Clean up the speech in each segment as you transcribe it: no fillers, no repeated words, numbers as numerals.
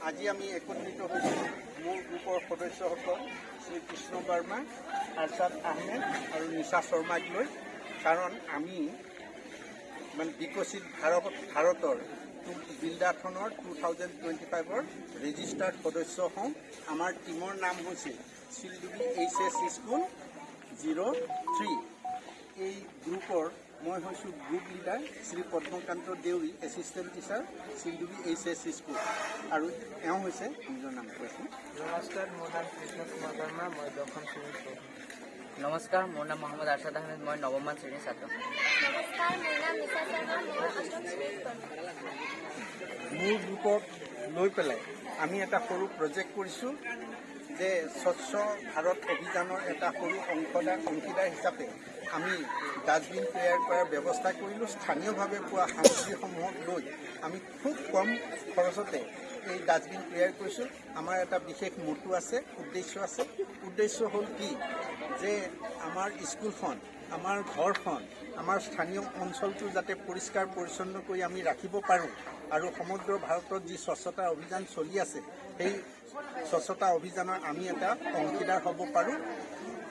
আজি আমি একত্ৰিত হৈছোঁ মোৰ গ্ৰুপৰ সদস্যসকল শ্ৰী কৃষ্ণ বাৰ্মা, আৰছাদ আহমেদ আৰু নিশা শৰ্মাক লৈ। কাৰণ আমি বিকশিত ভাৰতৰ বিল্ডাৰখনৰ 2025 ৰেজিষ্টাৰ্ড সদস্য হওঁ। আমাৰ টীমৰ নাম হৈছে শিলডুবি HS স্কুল 03। এই গ্ৰুপৰ মই হৈছোঁ group leader Shri Padmakanta Deori, assistant teacher, Shildubi HS school. আৰু এওঁ হৈছে নিজৰ নাম কৈছোঁ। নমস্কাৰ, মোৰ নাম কৃষ্ণ কুমাৰ বৰ্মা, মই 10খন শ্ৰেণীত পঢ়োঁ। নমস্কাৰ, মোৰ নাম মোহাম্মদ আৰছাদ আহমেদ, মই 9ম শ্ৰেণীৰ ছাত্ৰ। নমস্কাৰ, মোৰ নাম নিশা শৰ্মা, মই 8ম শ্ৰেণীত পঢ়োঁ। মোৰ গ্ৰুপক লৈ পেলাই আমি এটা সৰু প্ৰজেক্ট কৰিছোঁ যে স্বচ্ছ ভাৰত অভিযানৰ এটা সৰু অংশীদাৰ হিচাপে আমি ডাষ্টবিন তৈয়াৰ কৰাৰ ব্যৱস্থা কৰিলোঁ। স্থানীয়ভাৱে পোৱা সামগ্ৰীসমূহক লৈ আমি খুব কম খৰচতে এই ডাষ্টবিন তৈয়াৰ কৰিছোঁ। আমাৰ এটা বিশেষ মটো আছে, উদ্দেশ্য হ'ল কি যে আমাৰ স্কুলখন, আমাৰ ঘৰখন, আমাৰ স্থানীয় অঞ্চলটো যাতে পৰিষ্কাৰ পৰিচ্ছন্ন কৰি আমি ৰাখিব পাৰোঁ আৰু সমগ্ৰ ভাৰতত যি স্বচ্ছতা অভিযান চলি আছে সেই স্বচ্ছতা অভিযানৰ আমি এটা অংশীদাৰ হ'ব পাৰোঁ।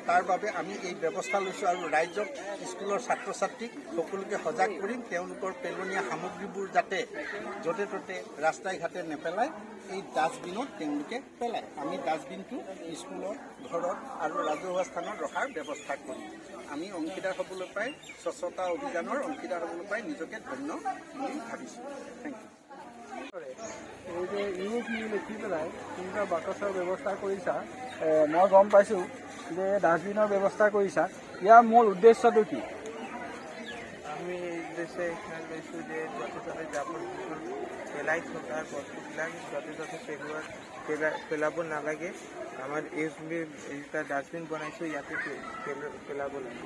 তাৰ বাবে আমি এই ব্যৱস্থা লৈছোঁ আৰু ৰাইজক, স্কুলৰ ছাত্ৰ ছাত্ৰীক সকলোকে সজাগ কৰিম। তেওঁলোকৰ পেলনীয়া সামগ্ৰীবোৰ যাতে য'তে ত'তে ৰাস্তাই ঘাটে নেপেলায়, এই ডাষ্টবিনত তেওঁলোকে পেলায়। আমি ডাষ্টবিনটো স্কুলত, ঘৰত আৰু ৰাজহুৱা স্থানত ৰখাৰ ব্যৱস্থা কৰিম। আমি অংশীদাৰ হ'বলৈ পাই, স্বচ্ছতা অভিযানৰ অংশীদাৰ হ'বলৈ পাই নিজকে ধন্য বুলি ভাবিছোঁ। Thank you. এই যে ইউজ নি লিখি পেলাই তিনিটা বাকচৰ ব্যৱস্থা কৰিছা, মই গম পাইছোঁ যে ডাষ্টবিনৰ ব্যৱস্থা কৰিছা। ইয়াৰ মূল উদ্দেশ্যটো কি? আমি এই উদ্দেশ্যে এইখানে লৈছোঁ যে য'তে ত'তে জাবৰ জোঁথৰ পেলাই থকা বস্তুবিলাক য'তে ত'তে পেলাব নালাগে। আমাৰ এটা ডাষ্টবিন বনাইছোঁ, ইয়াতে পেলাব লাগে।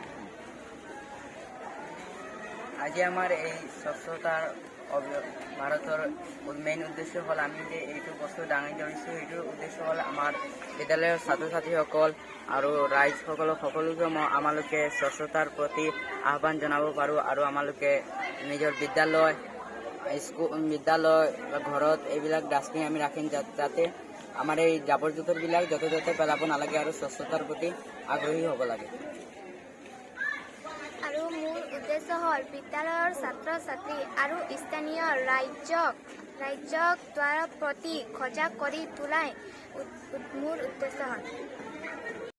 আজি আমাৰ এই স্বচ্ছতাৰ ভাৰতৰ মেইন উদ্দেশ্য হ'ল আমি যে এইটো বস্তু দাঙি ধৰিছোঁ, সেইটোৰ উদ্দেশ্য হ'ল আমাৰ বিদ্যালয়ৰ ছাত্ৰ ছাত্ৰীসকল আৰু ৰাইজসকলক সকলোকে আমালোকে স্বচ্ছতাৰ প্ৰতি আহ্বান জনাব পাৰোঁ আৰু আমালোকে নিজৰ বিদ্যালয় বা ঘৰত এইবিলাক ডাষ্টবিন আমি ৰাখিম, যাতে আমাৰ এই জাবৰ জোঁথৰবিলাক য'তে ত'তে পেলাব নালাগে আৰু স্বচ্ছতাৰ প্ৰতি আগ্ৰহী হ'ব লাগে। আৰু মোৰ উদ্দেশ্য হ'ল বিদ্যালয়ৰ ছাত্ৰ ছাত্ৰী আৰু স্থানীয় ৰাইজক তাৰ প্ৰতি সজাগ কৰি তোলাই মোৰ উদ্দেশ্য হ'ল।